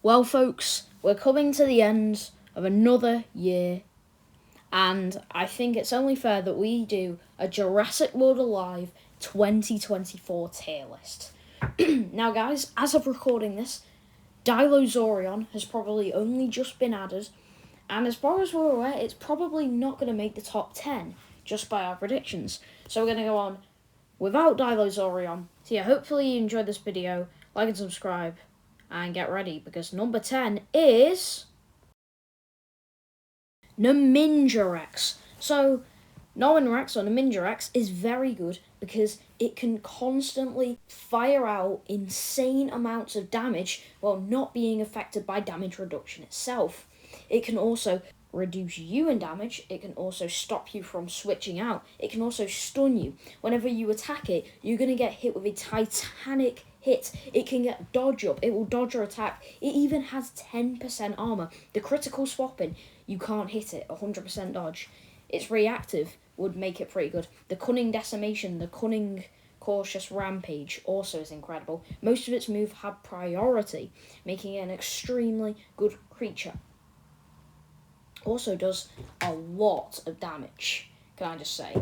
Well, folks, we're coming to the end of another year, and I think it's only fair that we do a Jurassic World Alive 2024 tier list. Now, guys, as of recording this, Dilozorion has probably only just been added, and as far as we're aware, it's probably not going to make the top 10, just by our predictions. So we're going to go on without Dilozorion. So yeah, hopefully you enjoyed this video, like and subscribe, and get ready, because number 10 is Naminjarex. So, Naminjarex or Naminjarex is very good because it can constantly fire out insane amounts of damage while not being affected by damage reduction itself. It can also reduce you in damage. It can also stop you from switching out. It can also stun you. Whenever you attack it, you're going to get hit with a titanic hit. It can get dodge up. It will dodge your attack. It even has 10% armor. The critical swapping, you can't hit it. 100% dodge. Its reactive would make it pretty good. The cunning decimation, the cunning cautious rampage also is incredible. Most of its moves have priority, making it an extremely good creature. Also does a lot of damage, can I just say.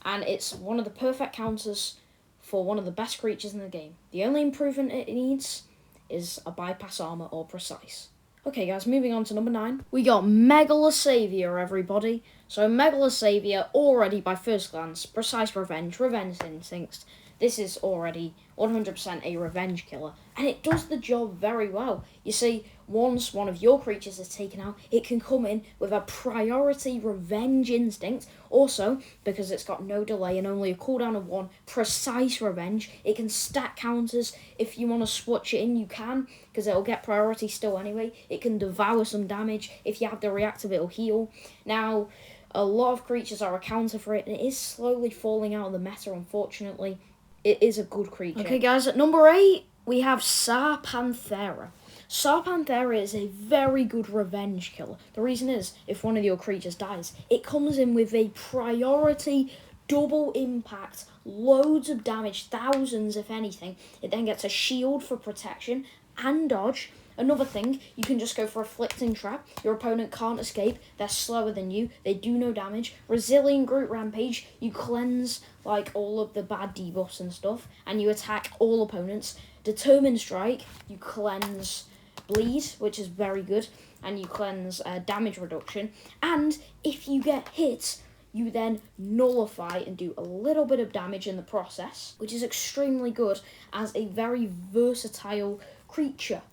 And it's one of the perfect counters for one of the best creatures in the game. The only improvement it needs is a bypass armor or precise. Okay guys, moving on to number 9. We got Megalosavior, everybody. So Megalosavior, already by first glance, precise revenge, revenge instincts. This is already 100% a revenge killer, and it does the job very well. You see, once one of your creatures is taken out, it can come in with a priority revenge instinct. Also, because it's got no delay and only a cooldown of 1, precise revenge. It can stack counters. If you want to switch it in, you can, because it'll get priority still anyway. It can devour some damage. If you have the reactive, it'll heal. Now, a lot of creatures are a counter for it, and it is slowly falling out of the meta, unfortunately. It is a good creature. Okay, guys, at number 8, we have Sarpanthera. Sarpanthera is a very good revenge killer. The reason is, if one of your creatures dies, it comes in with a priority double impact, loads of damage, thousands if anything. It then gets a shield for protection and dodge. Another thing, you can just go for Afflicting Trap. Your opponent can't escape. They're slower than you. They do no damage. Resilient Groot Rampage. You cleanse like all of the bad debuffs and stuff, and you attack all opponents. Determined Strike. You cleanse Bleed, which is very good, and you cleanse damage reduction. And if you get hit, you then nullify and do a little bit of damage in the process, which is extremely good as a very versatile creature.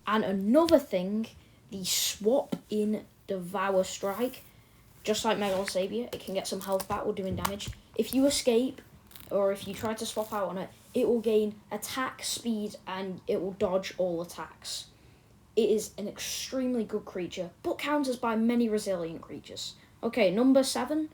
And another thing, the swap in Devour Strike, just like Megalosavior, it can get some health back while doing damage. If you escape, or if you try to swap out on it, it will gain attack speed and it will dodge all attacks. It is an extremely good creature, but counters by many resilient creatures. Okay, number 7,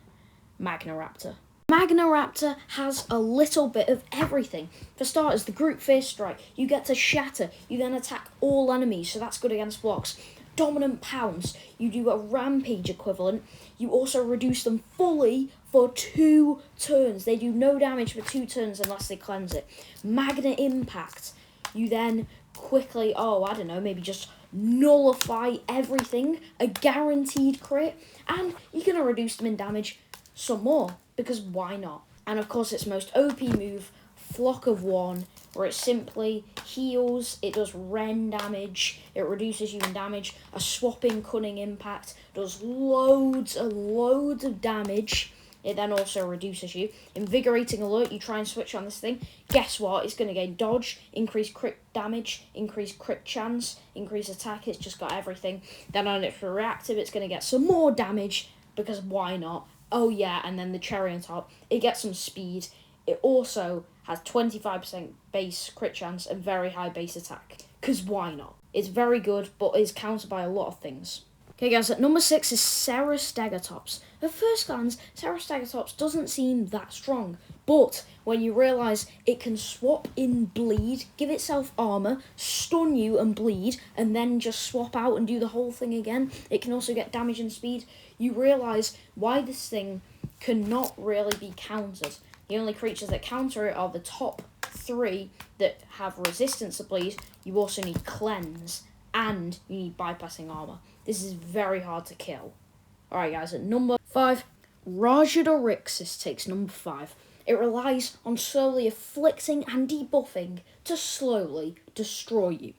Magnaraptor. Magnaraptor has a little bit of everything. For starters, the Group Fierce Strike. You get to shatter. You then attack all enemies, so that's good against blocks. Dominant Pounce. You do a Rampage equivalent. You also reduce them fully for 2 turns. They do no damage for 2 turns unless they cleanse it. Magna Impact. You then quickly, maybe just nullify everything. A guaranteed crit. And you're going to reduce them in damage some more, because why not? And of course, its most OP move, Flock of One, where it simply heals, it does Ren damage, it reduces you in damage. A Swapping Cunning Impact does loads and loads of damage. It then also reduces you. Invigorating Alert, you try and switch on this thing. Guess what? It's going to gain dodge, increase crit damage, increase crit chance, increase attack. It's just got everything. Then on its reactive, it's going to get some more damage, because why not? Oh yeah, and then the cherry on top, it gets some speed. It also has 25% base crit chance and very high base attack, because why not? It's very good, but is countered by a lot of things. Okay guys, at number 6 is Cerastagatops. At first glance, Cerastagatops doesn't seem that strong, but when you realise it can swap in Bleed, give itself armour, stun you and bleed, and then just swap out and do the whole thing again. It can also get damage and speed. You realise why this thing cannot really be countered. The only creatures that counter it are the top 3 that have resistance to bleed. You also need cleanse and you need bypassing armor. This is very hard to kill. Alright guys, at number 5, Rajadarixis takes number 5. It relies on slowly afflicting and debuffing to slowly destroy you.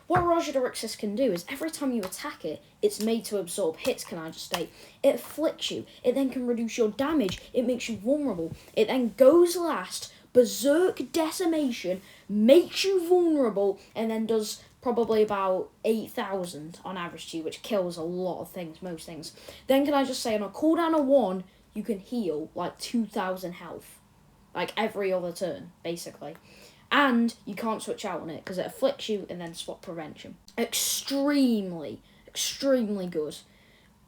What Rajadarixis can do is every time you attack it, it's made to absorb hits, can I just state. It afflicts you, it then can reduce your damage, it makes you vulnerable, it then goes last, berserk decimation, makes you vulnerable, and then does probably about 8,000 on average to you, which kills a lot of things, most things. Then can I just say on a cooldown of 1, you can heal like 2,000 health. Like every other turn, basically. And you can't switch out on it because it afflicts you and then swap prevention. Extremely, extremely good.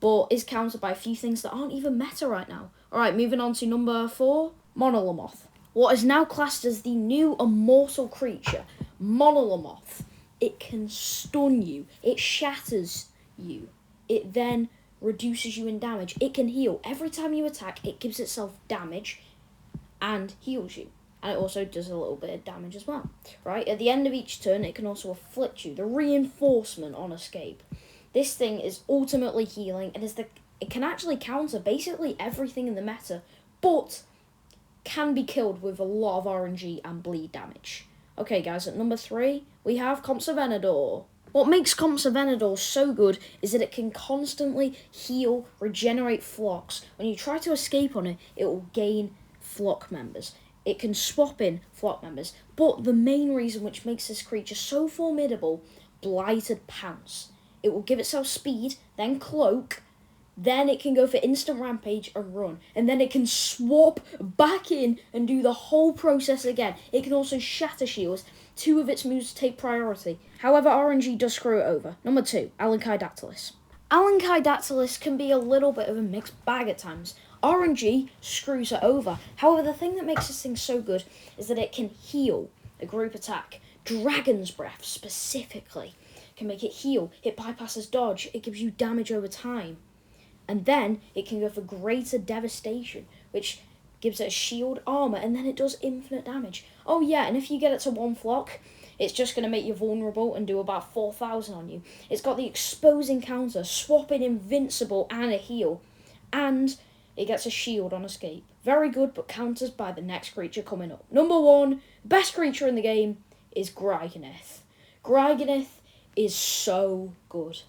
But is countered by a few things that aren't even meta right now. Alright, moving on to number 4, Monolamoth. What is now classed as the new immortal creature, Monolamoth. It can stun you. It shatters you. It then reduces you in damage. It can heal. Every time you attack, it gives itself damage and heals you. And it also does a little bit of damage as well, right? At the end of each turn, it can also afflict you. The reinforcement on escape. This thing is ultimately healing, and it can actually counter basically everything in the meta, but can be killed with a lot of RNG and bleed damage. Okay, guys, at number 3, we have Compsogvenador. What makes Compsogvenador so good is that it can constantly heal, regenerate flocks. When you try to escape on it, it will gain flock members. It can swap in flock members, but the main reason which makes this creature so formidable, Blighted Pounce. It will give itself speed, then cloak, then it can go for instant rampage and run, and then it can swap back in and do the whole process again. It can also shatter shields. 2 of its moves take priority. However, RNG does screw it over. Number 2, Alankai-Dactylis. Alankai-Dactylis can be a little bit of a mixed bag at times. RNG screws it over. However, the thing that makes this thing so good is that it can heal a group attack. Dragon's Breath, specifically, can make it heal. It bypasses dodge. It gives you damage over time. And then it can go for greater devastation, which gives it a shield, armor, and then it does infinite damage. Oh yeah, and if you get it to 1 flock, it's just going to make you vulnerable and do about 4,000 on you. It's got the exposing counter, swapping invincible and a heal. And it gets a shield on escape. Very good, but counters by the next creature coming up. Number 1, best creature in the game is Griganith. Griganith is so good.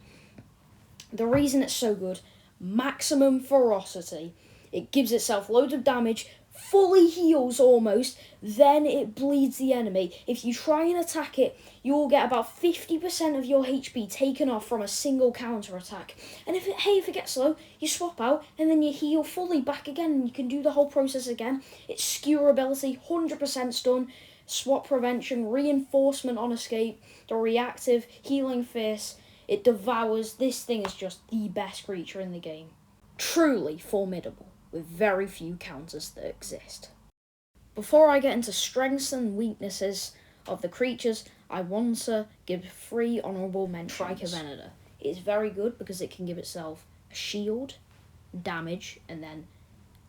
The reason it's so good, maximum ferocity. It gives itself loads of damage, fully heals almost, then it bleeds the enemy. If you try and attack it, you will get about 50% of your HP taken off from a single counter attack. And if it gets low, you swap out and then you heal fully back again and you can do the whole process again. Its skewer ability, 100% stun, swap prevention, reinforcement on escape, the reactive, healing fierce. It devours. This thing is just the best creature in the game. Truly formidable, with very few counters that exist. Before I get into strengths and weaknesses of the creatures, I want to give 3 honourable mentions. Trichovenida. It is very good because it can give itself a shield, damage, and then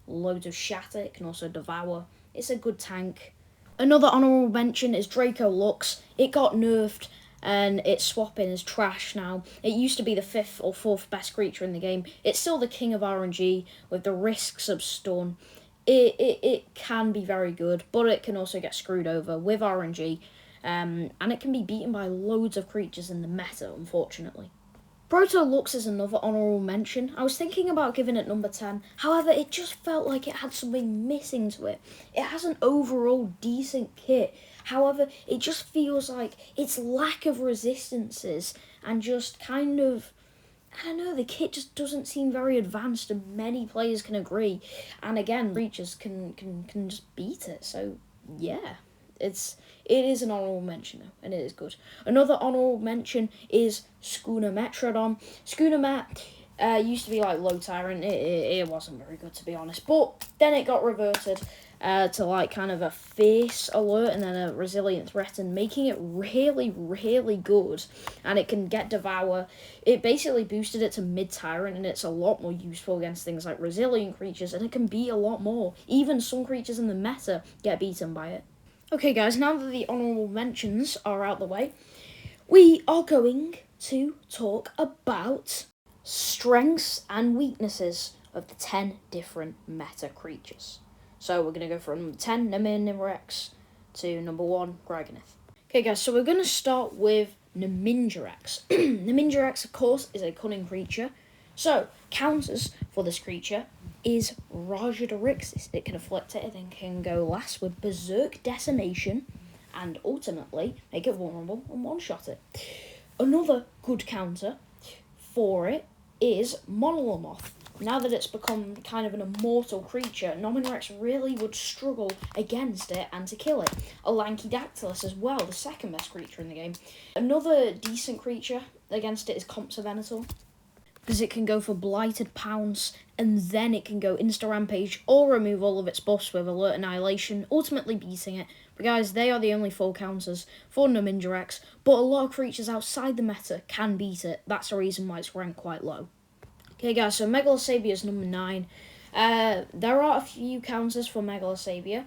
loads of shatter. It can also devour. It's a good tank. Another honourable mention is Draco Lux. It got nerfed and its swapping is trash now. It used to be the 5th or 4th best creature in the game. It's still the king of RNG with the risks of stun. It can be very good, but it can also get screwed over with RNG, and it can be beaten by loads of creatures in the meta, unfortunately. Protolux is another honourable mention. I was thinking about giving it number 10, however, it just felt like it had something missing to it. It has an overall decent kit, however, it just feels like its lack of resistances and just kind of, I don't know, the kit just doesn't seem very advanced and many players can agree. And again, creatures can just beat it, so yeah. It is an honourable mention though, and it is good. Another honourable mention is Schoonometrodon. Schoonomet used to be like low tyrant. It wasn't very good, to be honest, but then it got reverted to like kind of a fierce alert and then a resilient threat, and making it really, really good. And it can get devour. It basically boosted it to mid tyrant, and it's a lot more useful against things like resilient creatures, and it can beat a lot more. Even some creatures in the meta get beaten by it. Okay guys, now that the honourable mentions are out the way, we are going to talk about strengths and weaknesses of the 10 different meta creatures. So we're going to go from number 10, Naminjarex, to number 1, Griganeth. Okay guys, so we're going to start with Naminjarex. Naminjarex, of course, is a cunning creature. So, counters for this creature is Rajadorixis. It can afflict it and can go last with Berserk Decimation and ultimately make it vulnerable and one-shot it. Another good counter for it is Monolomoth. Now that it's become kind of an immortal creature, Naminjarex really would struggle against it and to kill it. A Lankydactylus as well, the second best creature in the game. Another decent creature against it is Compsognathor, because it can go for Blighted Pounce, and then it can go Insta-Rampage or remove all of its buffs with Alert Annihilation, ultimately beating it. But guys, they are the only 4 counters for Naminjarex, but a lot of creatures outside the meta can beat it. That's the reason why it's ranked quite low. Okay guys, so Megalosabia is number 9. There are a few counters for Megalosabia.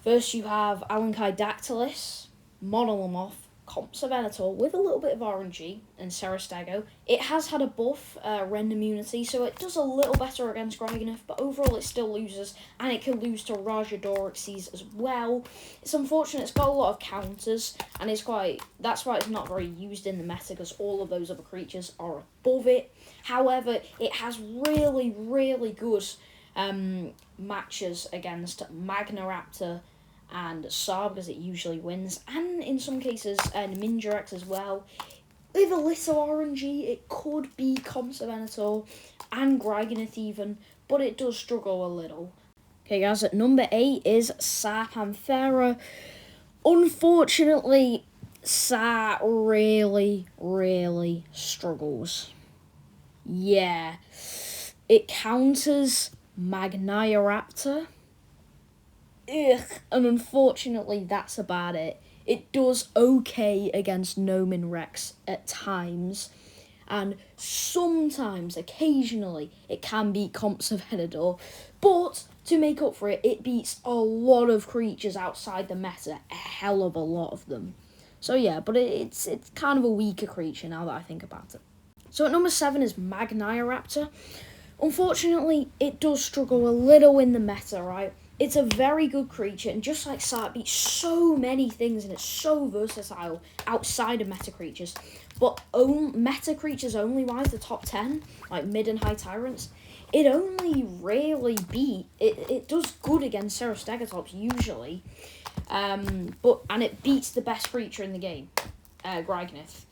First you have Alankydactylus, Monolomoth, Compsognathor with a little bit of RNG, and Serastago. It has had a buff, Rend Immunity, so it does a little better against Griganeth, but overall it still loses, and it can lose to Rajadorixis as well. It's unfortunate, it's got a lot of counters, and that's why it's not very used in the meta, because all of those other creatures are above it. However, it has really, really good matches against Magnaraptor and Saab, because it usually wins, and in some cases Naminjarex as well. With a little RNG, it could be Compsognathor and Griganeth even, but it does struggle a little. Okay guys, at number 8 is Sarpanthera. Unfortunately, Sar really, really struggles. Yeah, it counters Magnaraptor. Ugh, and unfortunately that's about it. It does okay against Naminjarex at times, and sometimes, occasionally, it can beat Compsognathor, but to make up for it, it beats a lot of creatures outside the meta, a hell of a lot of them. So yeah, but it's kind of a weaker creature now that I think about it. So at number 7 is Magnaraptor. Unfortunately, it does struggle a little in the meta, right? It's a very good creature, and just like Sar, it beats so many things, and it's so versatile outside of meta creatures. But meta creatures only wise, the top 10, like mid and high tyrants, it only rarely beat. It does good against Serastagotops usually, and it beats the best creature in the game, Griganeth,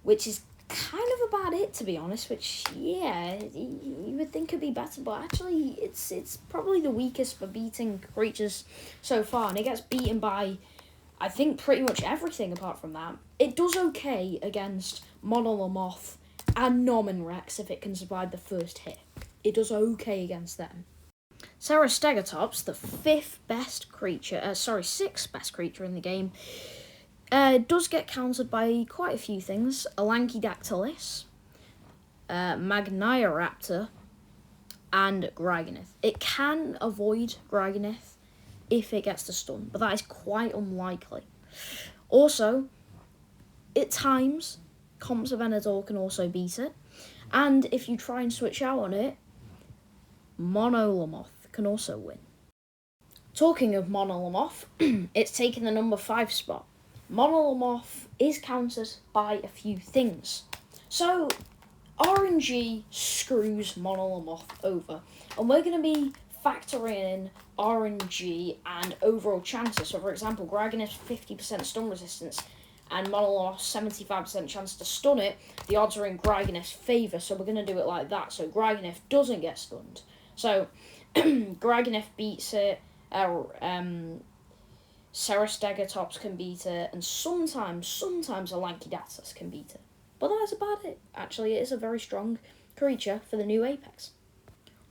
which is kind of about it, to be honest, which, yeah, you would think could be better, but actually it's probably the weakest for beating creatures so far, and it gets beaten by, I think, pretty much everything apart from that. It does okay against Monolomoth and Naminjarex if it can survive the first hit. It does okay against them. Serastagotops, the 6th best creature in the game, does get countered by quite a few things. A Lankydactylus, Magnaraptor, and Griganeth. It can avoid Griganeth if it gets the stun, but that is quite unlikely. Also, at times, Compsognathor can also beat it, and if you try and switch out on it, Monolomoth can also win. Talking of Monolomoth, it's taken the number 5 spot. Monolomoth is countered by a few things. So, RNG screws Monolomoth over, and we're going to be factoring in RNG and overall chances. So, for example, Griganeth's 50% stun resistance and Monolomoth's 75% chance to stun it. The odds are in Griganeth's favour, so we're going to do it like that, so Griganeth doesn't get stunned. So, Griganeth beats it, Serastagotops can beat it, and sometimes a Lankydactylus can beat it. But that's about it. Actually, it is a very strong creature for the new Apex.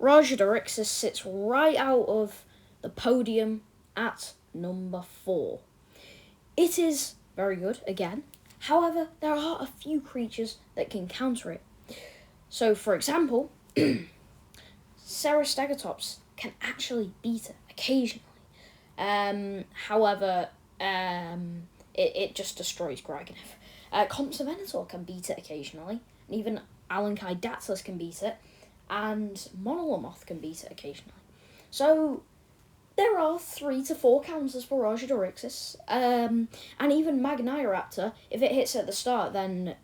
Rajadorixis sits right out of the podium at number 4. It is very good, again. However, there are a few creatures that can counter it. So, for example, Serastagotops can actually beat it occasionally. However, it just destroys Griganeth. Compsognathus can beat it occasionally, and even Alenchidactylus can beat it, and Monolomoth can beat it occasionally. So there are 3 to 4 counters for Raja-Dorixis, and even Magnioraptor, if it hits at the start, then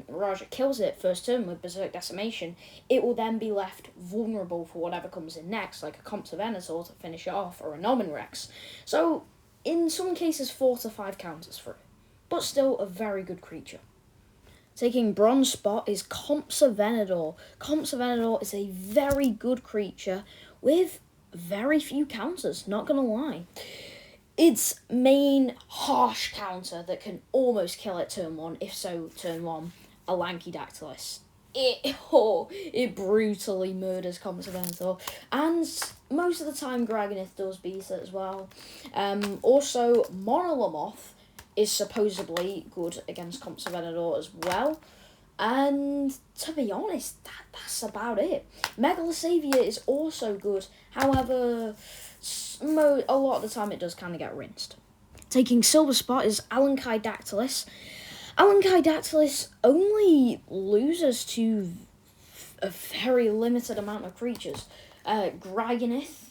Raja kills it first turn with Berserk Decimation. It will then be left vulnerable for whatever comes in next, like a Compsognathus to finish it off, or a Nominrex. So, in some cases, 4 to 5 counters for it, but still a very good creature. Taking bronze spot is Compsognathus. Compsognathus is a very good creature with very few counters, not gonna lie. Its main harsh counter that can almost kill it turn 1, if so turn 1, Alenchidactylus. It brutally murders Compsognathus, and most of the time Graganith does beat it as well. Also, Monolomoth is supposedly good against Compsognathus as well. And to be honest, that's about it. Megalosavior is also good. However, a lot of the time it does kind of get rinsed. Taking silver spot is Alenchidactylus. Alenchidactylus only loses to a very limited amount of creatures. Graganith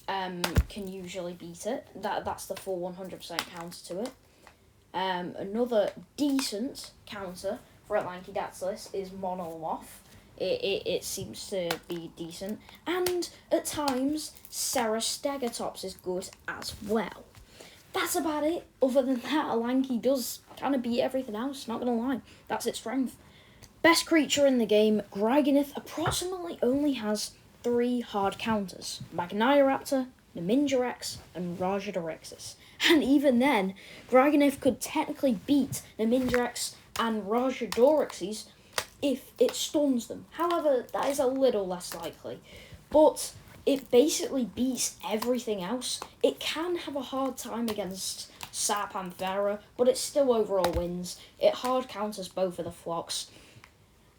can usually beat it. That's the full 100% counter to it. Another decent counter for Alenchidactylus is Monolomoth. It seems to be decent. And at times, Cerastegatops is good as well. That's about it. Other than that, Alenchi does kind of beat everything else, not gonna lie. That's its strength. Best creature in the game, Graganith approximately only has 3 hard counters. Magnioraptor, Naminjarex, and Raja-Dorixis. And even then, Graganith could technically beat Naminjarex and Raja-Dorixis if it stuns them. However, that is a little less likely. But it basically beats everything else. It can have a hard time against Sarpanthera, but it still overall wins. It hard counters both of the flocks.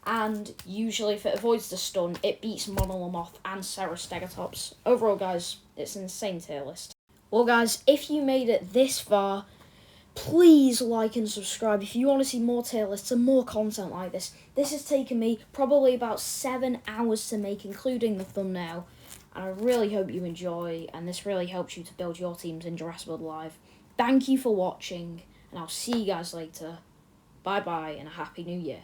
And usually, if it avoids the stun, it beats Monolomoth and Cerastegatops. Overall, guys, it's an insane tier list. Well, guys, if you made it this far, please like and subscribe if you want to see more tier lists and more content like this. This has taken me probably about 7 hours to make, including the thumbnail. And I really hope you enjoy, and this really helps you to build your teams in Jurassic World Alive. Thank you for watching, and I'll see you guys later. Bye-bye, and a Happy New Year.